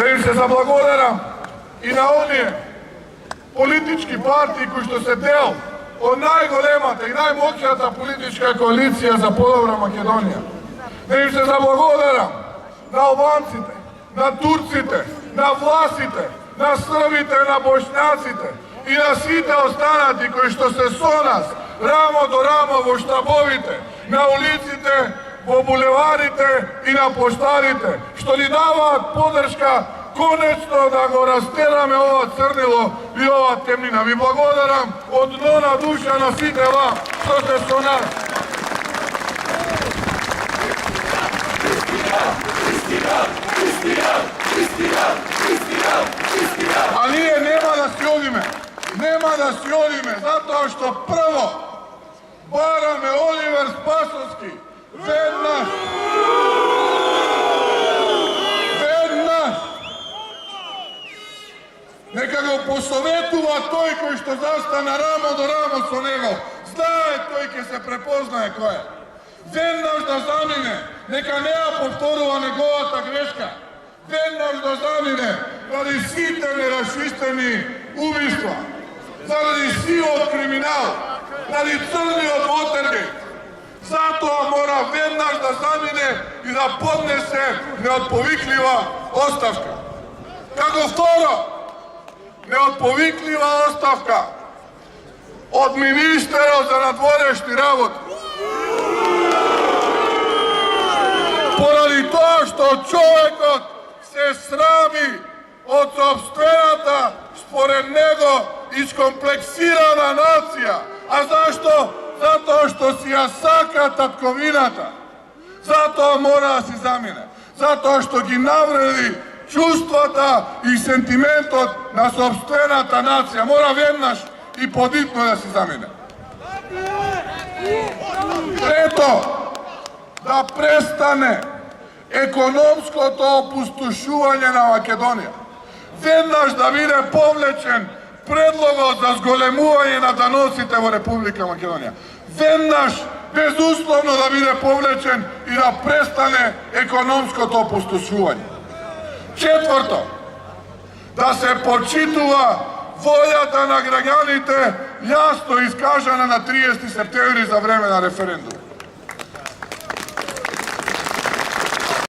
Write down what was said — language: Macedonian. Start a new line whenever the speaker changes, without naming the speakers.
Да им се заблагодарам и на оние политички партии кои што се дел од најголемата и најмоќната политичка коалиција за подобра Македонија. Да им се заблагодарам на албанците, на турците, на власите, на србите, на бошњаците и на сите останати кои што се со нас, рамо до рамо во штабовите, на улиците, во булеварите и на поштарите, што ни даваат подршка конечно да го растераме ова црнило и ова темнина. Ви благодарам од дно на душа на сите вам што сте со нас. А ние нема да си одиме, затоа што прво бараме Оливер Спасовски веднаш нека го посоветува тој кој што застана рамо до рамо со него. Знае, тој ќе се препознае кој е. Веднаш да замине, нека не ја повторува неговата грешка. Веднаш да замине заради сите нерашистени убиства, заради сивот криминал, заради црниот Вотергейт. Затоа мора веднаш да замине и да поднесе неотповиклива оставка. Како второ, неотповиклива оставка од министерот за надворешни работи. Поради тоа што човекот се срами од сопствената, според него, искомплексирана нација. А зашто? Затоа што си ја сака татковината. Затоа мора да си замине. Затоа што ги навреди чувствата и сентиментот на сопствената нација. Мора веднаш и подитно да си замине. Трето, да престане економското опустошување на Македонија. Веднаш да биде повлечен предлогот за зголемување на даноците во Република Македонија. Веднаш, безусловно да биде повлечен и да престане економското опустошување. Четврто, да се почитува волјата на граѓаните јасно искажана на 30 септември за време на референдум.